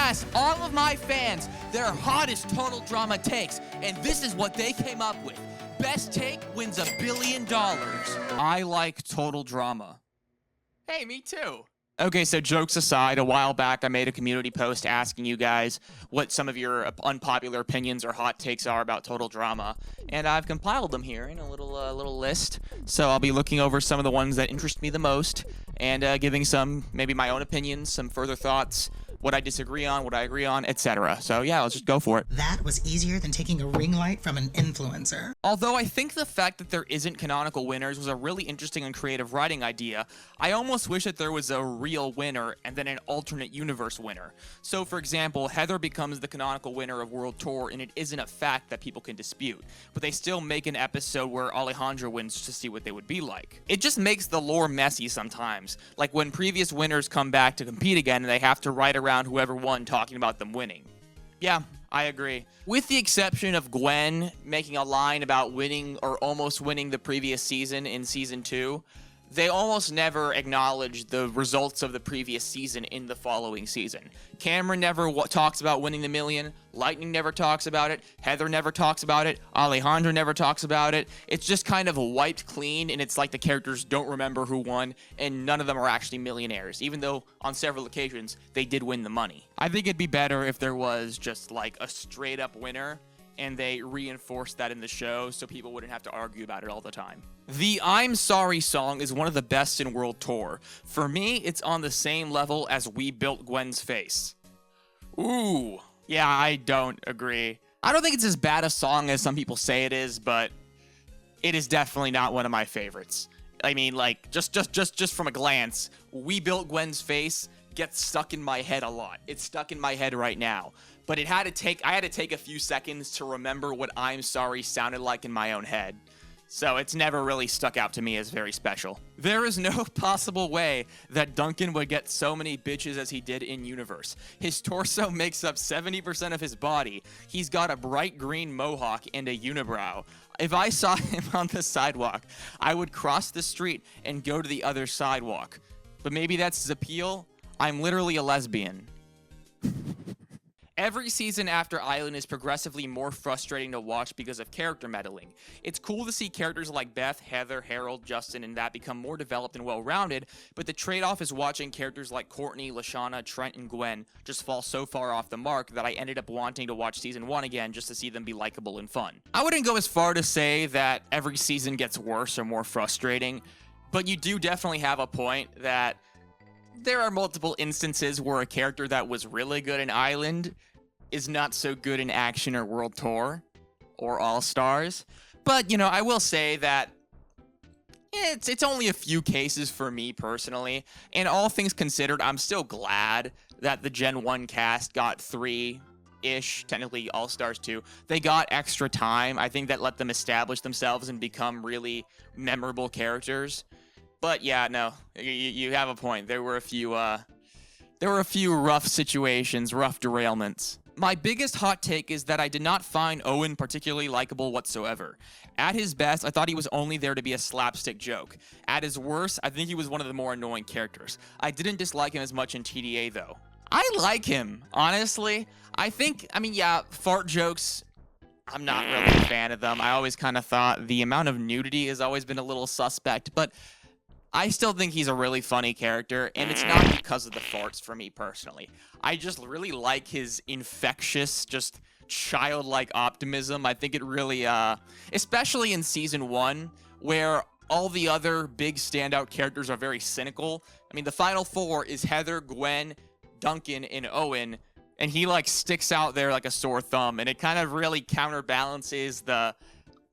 asked all of my fans their hottest total drama takes, and this is what they came up with. Best take wins $1 billion. I like total drama. Hey, me too. Okay, so jokes aside, a while back I made a community post asking you guys what some of your unpopular opinions or hot takes are about total drama, and I've compiled them here in a little list. So I'll be looking over some of the ones that interest me the most and giving some, maybe my own opinions, some further thoughts, what I disagree on, what I agree on, etc. So yeah, let's just go for it. That was easier than taking a ring light from an influencer. Although I think the fact that there isn't canonical winners was a really interesting and creative writing idea, I almost wish that there was a real winner and then an alternate universe winner. So for example, Heather becomes the canonical winner of World Tour and it isn't a fact that people can dispute, but they still make an episode where Alejandra wins to see what they would be like. It just makes the lore messy sometimes, like when previous winners come back to compete again and they have to write around whoever won talking about them winning. Yeah, I agree. With the exception of Gwen making a line about winning or almost winning the previous season in season 2, they almost never acknowledge the results of the previous season in the following season. Cameron never talks about winning the million, Lightning never talks about it, Heather never talks about it, Alejandra never talks about it. It's just kind of wiped clean, and it's like the characters don't remember who won, and none of them are actually millionaires, even though on several occasions they did win the money. I think it'd be better if there was just like a straight up winner, and they reinforced that in the show so people wouldn't have to argue about it all the time. The I'm Sorry song is one of the best in World Tour. For me, it's on the same level as We Built Gwen's Face. Ooh, yeah, I don't agree. I don't think it's as bad a song as some people say it is, but it is definitely not one of my favorites. I mean, like, just from a glance, We Built Gwen's Face gets stuck in my head a lot. It's stuck in my head right now. But I had to take a few seconds to remember what I'm Sorry sounded like in my own head. So it's never really stuck out to me as very special. There is no possible way that Duncan would get so many bitches as he did in universe. His torso makes up 70% of his body. He's got a bright green mohawk and a unibrow. If I saw him on the sidewalk, I would cross the street and go to the other sidewalk. But maybe that's his appeal. I'm literally a lesbian. Every season after Island is progressively more frustrating to watch because of character meddling. It's cool to see characters like Beth, Heather, Harold, Justin, and that become more developed and well-rounded, but the trade-off is watching characters like Courtney, Lashana, Trent, and Gwen just fall so far off the mark that I ended up wanting to watch season 1 again just to see them be likable and fun. I wouldn't go as far to say that every season gets worse or more frustrating, but you do definitely have a point that there are multiple instances where a character that was really good in Island is not so good in Action or World Tour or All Stars. But, you know, I will say that it's only a few cases for me personally. And all things considered, I'm still glad that the Gen 1 cast got 3-ish, technically All Stars 2. They got extra time. I think that let them establish themselves and become really memorable characters. But yeah, no, you have a point. There were a few rough situations, rough derailments. My biggest hot take is that I did not find Owen particularly likable whatsoever. At his best, I thought he was only there to be a slapstick joke. At his worst, I think he was one of the more annoying characters. I didn't dislike him as much in TDA though. I like him, honestly. I mean, yeah, fart jokes, I'm not really a fan of them. I always kind of thought the amount of nudity has always been a little suspect, but I still think he's a really funny character, and it's not because of the farts for me personally. I just really like his infectious, just childlike optimism. I think it really, especially in season 1, where all the other big standout characters are very cynical. I mean, the final 4 is Heather, Gwen, Duncan, and Owen, and he like sticks out there like a sore thumb, and it kind of really counterbalances the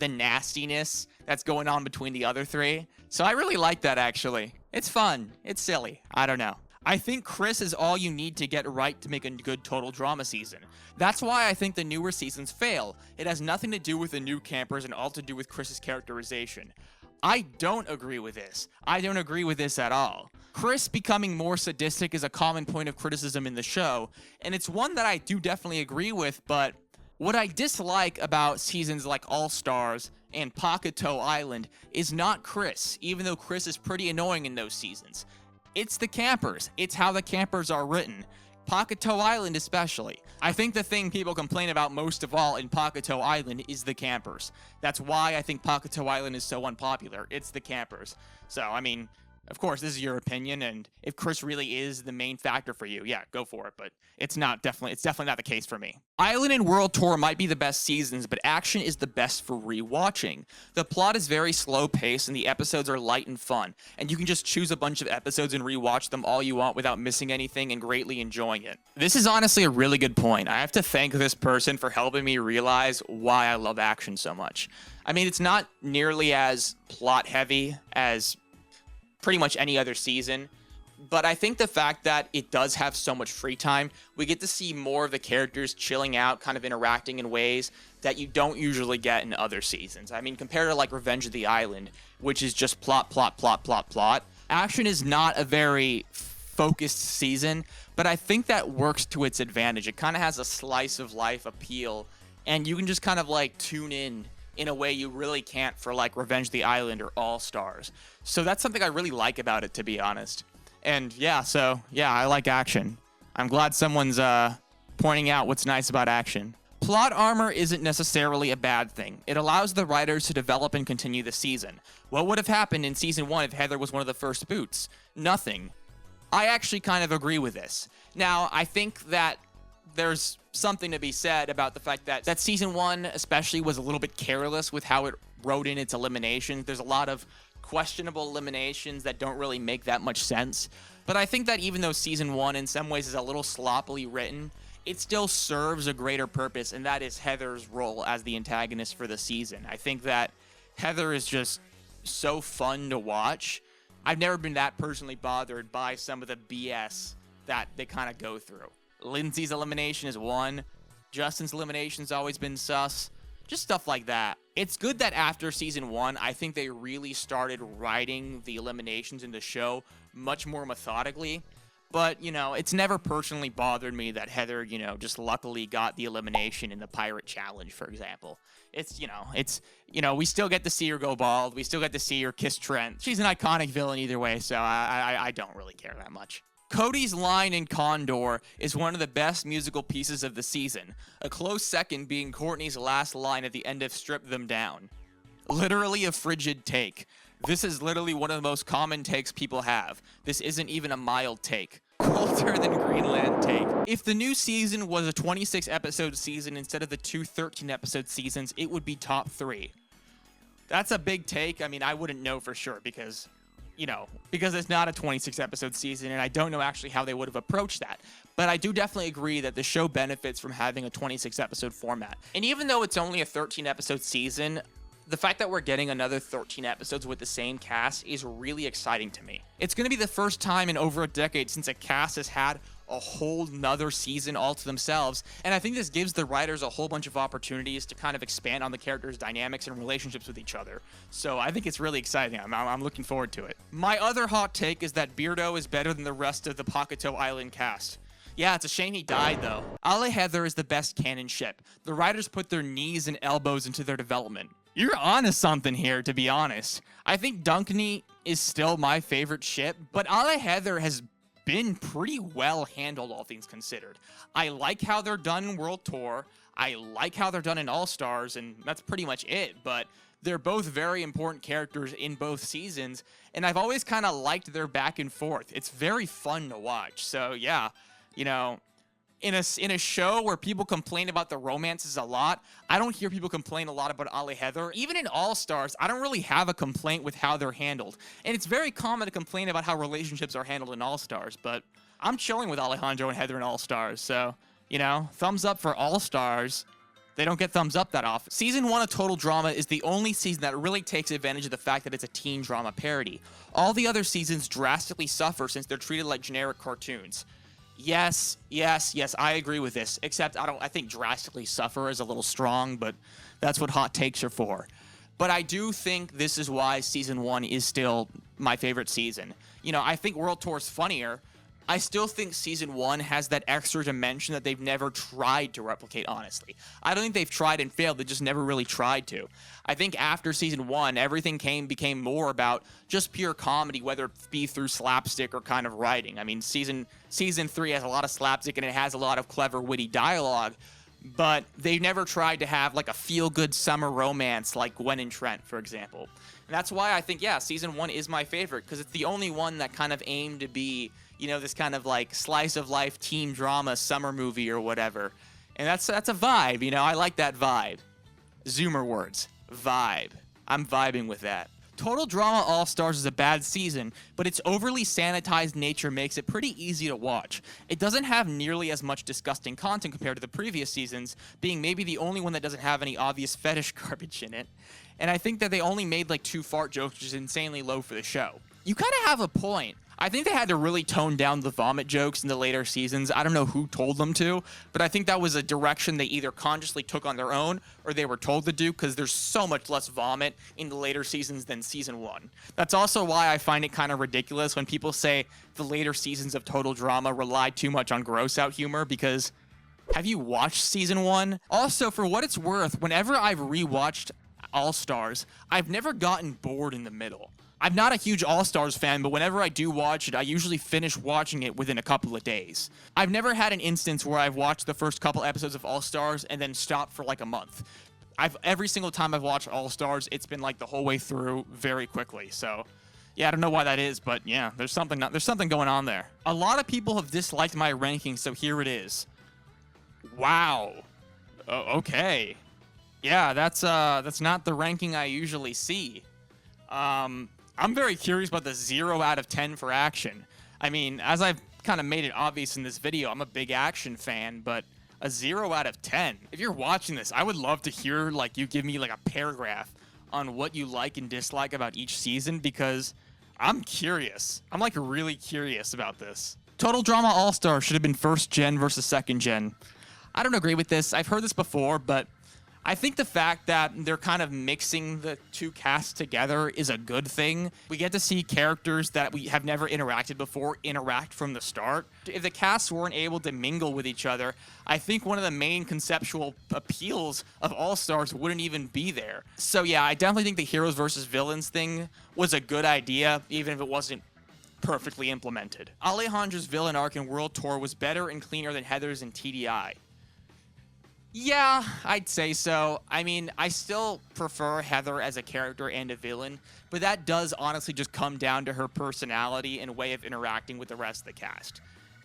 nastiness that's going on between the other 3. So I really like that, actually. It's fun. It's silly. I don't know. I think Chris is all you need to get right to make a good total drama season. That's why I think the newer seasons fail. It has nothing to do with the new campers and all to do with Chris's characterization. I don't agree with this. I don't agree with this at all. Chris becoming more sadistic is a common point of criticism in the show, and it's one that I do definitely agree with, but what I dislike about seasons like All Stars and Pahkitew Island is not Chris, even though Chris is pretty annoying in those seasons. It's the campers. It's how the campers are written. Pahkitew Island especially. I think the thing people complain about most of all in Pahkitew Island is the campers. That's why I think Pahkitew Island is so unpopular. It's the campers. So, I mean, of course, this is your opinion, and if Chris really is the main factor for you, yeah, go for it, but it's definitely not the case for me. Island and World Tour might be the best seasons, but Action is the best for rewatching. The plot is very slow paced, and the episodes are light and fun, and you can just choose a bunch of episodes and rewatch them all you want without missing anything and greatly enjoying it. This is honestly a really good point. I have to thank this person for helping me realize why I love Action so much. I mean, it's not nearly as plot heavy as pretty much any other season, but I think the fact that it does have so much free time, we get to see more of the characters chilling out, kind of interacting in ways that you don't usually get in other seasons. I mean, compared to like Revenge of the Island, which is just plot, Action is not a very focused season, but I think that works to its advantage. It kind of has a slice of life appeal, and you can just kind of like tune in a way you really can't for like Revenge of the Island or All Stars. So that's something I really like about it, to be honest. And yeah, I like Action. I'm glad someone's pointing out what's nice about Action. Plot armor isn't necessarily a bad thing. It allows the writers to develop and continue the season. What would have happened in season 1 if Heather was one of the first boots? Nothing. I actually kind of agree with this. Now, I think that there's something to be said about the fact that season 1 especially was a little bit careless with how it wrote in its eliminations. There's a lot of questionable eliminations that don't really make that much sense. But I think that even though season 1 in some ways is a little sloppily written, it still serves a greater purpose, and that is Heather's role as the antagonist for the season. I think that Heather is just so fun to watch. I've never been that personally bothered by some of the BS that they kind of go through. Lindsay's elimination is one. Justin's elimination's always been sus. Just stuff like that. It's good that after season 1, I think they really started writing the eliminations in the show much more methodically. But, you know, it's never personally bothered me that Heather, you know, just luckily got the elimination in the Pirate Challenge, for example. It's, we still get to see her go bald. We still get to see her kiss Trent. She's an iconic villain either way, so I don't really care that much. Cody's line in Condor is one of the best musical pieces of the season, a close second being Courtney's last line at the end of Strip Them Down. Literally a frigid take. This is literally one of the most common takes people have. This isn't even a mild take. Colder than Greenland take. If the new season was a 26-episode season instead of the two 13-episode seasons, it would be top 3. That's a big take. I mean, I wouldn't know for sure because it's not a 26-episode season, and I don't know actually how they would have approached that. But I do definitely agree that the show benefits from having a 26-episode format. And even though it's only a 13-episode season, the fact that we're getting another 13 episodes with the same cast is really exciting to me. It's going to be the first time in over a decade since a cast has had a whole nother season all to themselves, and I think this gives the writers a whole bunch of opportunities to kind of expand on the characters' dynamics and relationships with each other. So I think it's really exciting. I'm looking forward to it. My other hot take is that Beardo is better than the rest of the Pahkitew Island cast. Yeah, it's a shame he died, though. Ale Heather is the best canon ship. The writers put their knees and elbows into their development. You're onto something here, to be honest. I think Dunkany is still my favorite ship, but Ale Heather has been pretty well handled, all things considered. I like how they're done in World Tour. I like how they're done in All Stars, and that's pretty much it. But they're both very important characters in both seasons, and I've always kind of liked their back and forth. It's very fun to watch. So yeah, in a show where people complain about the romances a lot, I don't hear people complain a lot about Ale Heather. Even in All Stars, I don't really have a complaint with how they're handled. And it's very common to complain about how relationships are handled in All Stars, but I'm chilling with Alejandro and Heather in All Stars, so, thumbs up for All Stars. They don't get thumbs up that often. Season 1 of Total Drama is the only season that really takes advantage of the fact that it's a teen drama parody. All the other seasons drastically suffer since they're treated like generic cartoons. Yes, I agree with this, except I think drastically suffer is a little strong, but that's what hot takes are for. But I do think this is why season 1 is still my favorite season. I think World Tour is funnier. I still think season 1 has that extra dimension that they've never tried to replicate, honestly. I don't think they've tried and failed, they just never really tried to. I think after season 1, everything became more about just pure comedy, whether it be through slapstick or kind of writing. I mean, season 3 has a lot of slapstick and it has a lot of clever, witty dialogue, but they never tried to have like a feel-good summer romance like Gwen and Trent, for example. And that's why I think, yeah, season 1 is my favorite, because it's the only one that kind of aimed to be, you know, this kind of like slice of life teen drama summer movie or whatever. And that's a vibe, you know, I like that vibe. Zoomer words, vibe. I'm vibing with that. Total Drama All-Stars is a bad season, but its overly sanitized nature makes it pretty easy to watch. It doesn't have nearly as much disgusting content compared to the previous seasons, being maybe the only one that doesn't have any obvious fetish garbage in it. And I think that they only made like 2 fart jokes, which is insanely low for the show. You kind of have a point. I think they had to really tone down the vomit jokes in the later seasons. I don't know who told them to, but I think that was a direction they either consciously took on their own or they were told to do, because there's so much less vomit in the later seasons than season 1. That's also why I find it kind of ridiculous when people say the later seasons of Total Drama relied too much on gross out humor, because have you watched season 1? Also, for what it's worth, whenever I've rewatched All Stars, I've never gotten bored in the middle. I'm not a huge All-Stars fan, but whenever I do watch it, I usually finish watching it within a couple of days. I've never had an instance where I've watched the first couple episodes of All-Stars and then stopped for like a month. Every single time I've watched All-Stars, it's been like the whole way through very quickly. So, yeah, I don't know why that is, but yeah, there's something going on there. A lot of people have disliked my ranking, so here it is. Wow. Okay. Yeah, that's not the ranking I usually see. I'm very curious about the 0 out of 10 for action. I mean, as I've kind of made it obvious in this video, I'm a big action fan, but a 0 out of 10. If you're watching this, I would love to hear, like, you give me, like, a paragraph on what you like and dislike about each season, because I'm curious. I'm, like, really curious about this. Total Drama All-Star should have been first gen versus second gen. I don't agree with this. I've heard this before, but I think the fact that they're kind of mixing the 2 casts together is a good thing. We get to see characters that we have never interacted before interact from the start. If the casts weren't able to mingle with each other, I think one of the main conceptual appeals of All-Stars wouldn't even be there. So yeah, I definitely think the heroes versus villains thing was a good idea, even if it wasn't perfectly implemented. Alejandra's villain arc in World Tour was better and cleaner than Heather's in TDI. Yeah, I'd say so. I mean, I still prefer Heather as a character and a villain, but that does honestly just come down to her personality and way of interacting with the rest of the cast.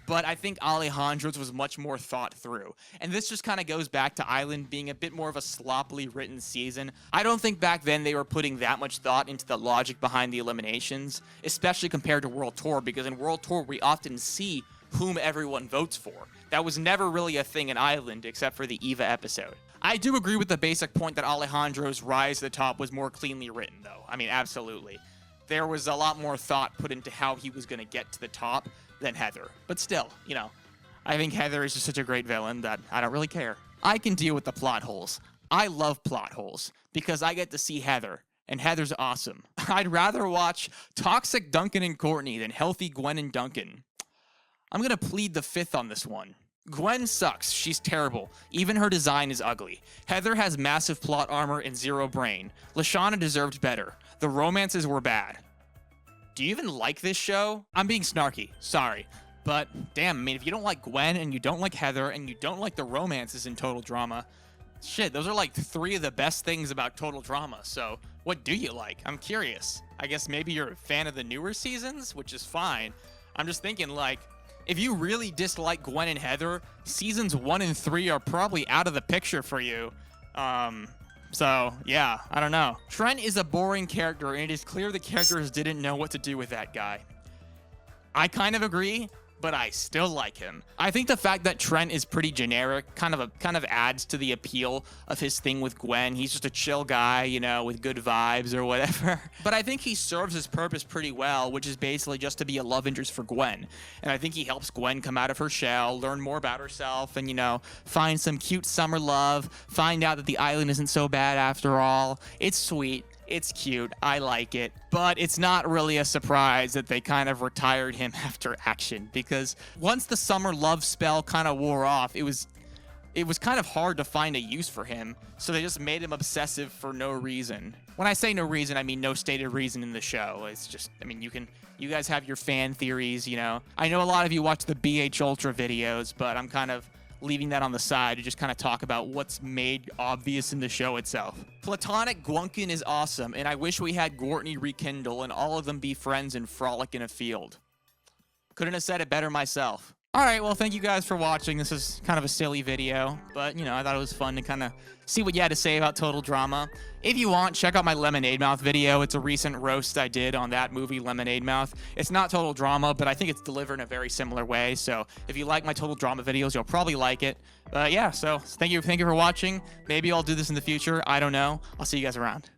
But I think Alejandra's was much more thought through. And this just kind of goes back to Island being a bit more of a sloppily written season. I don't think back then they were putting that much thought into the logic behind the eliminations, especially compared to World Tour, because in World Tour we often see whom everyone votes for. That was never really a thing in Island, except for the Eva episode. I do agree with the basic point that Alejandra's rise to the top was more cleanly written, though. I mean, absolutely. There was a lot more thought put into how he was going to get to the top than Heather. But still, you know, I think Heather is just such a great villain that I don't really care. I can deal with the plot holes. I love plot holes because I get to see Heather, and Heather's awesome. I'd rather watch toxic Duncan and Courtney than healthy Gwen and Duncan. I'm going to plead the fifth on this one. Gwen sucks. She's terrible. Even her design is ugly. Heather has massive plot armor and zero brain. Lashana deserved better. The romances were bad. Do you even like this show? I'm being snarky. Sorry. But, damn, I mean, if you don't like Gwen and you don't like Heather and you don't like the romances in Total Drama, shit, those are like 3 of the best things about Total Drama. So, what do you like? I'm curious. I guess maybe you're a fan of the newer seasons, which is fine. I'm just thinking, like, if you really dislike Gwen and Heather, seasons 1 and 3 are probably out of the picture for you. So, yeah, I don't know. Trent is a boring character, and it is clear the characters didn't know what to do with that guy. I kind of agree, but I still like him. I think the fact that Trent is pretty generic kind of adds to the appeal of his thing with Gwen. He's just a chill guy, you know, with good vibes or whatever. But I think he serves his purpose pretty well, which is basically just to be a love interest for Gwen. And I think he helps Gwen come out of her shell, learn more about herself, and, you know, find some cute summer love, find out that the island isn't so bad after all. It's sweet. It's cute. I like it. But it's not really a surprise that they kind of retired him after Action, because once the summer love spell kind of wore off, it was kind of hard to find a use for him, so they just made him obsessive for no reason. When I say no reason, I mean no stated reason in the show. It's just, I mean, you guys have your fan theories, you know. I know a lot of you watch the BH Ultra videos, but I'm kind of leaving that on the side to just kind of talk about what's made obvious in the show itself. Platonic Gwunkin is awesome, and I wish we had Gortney rekindle and all of them be friends and frolic in a field. Couldn't have said it better myself. Alright, well, thank you guys for watching. This is kind of a silly video, but, you know, I thought it was fun to kind of see what you had to say about Total Drama. If you want, check out my Lemonade Mouth video. It's a recent roast I did on that movie, Lemonade Mouth. It's not Total Drama, but I think it's delivered in a very similar way, so if you like my Total Drama videos, you'll probably like it. But yeah, so thank you for watching. Maybe I'll do this in the future. I don't know. I'll see you guys around.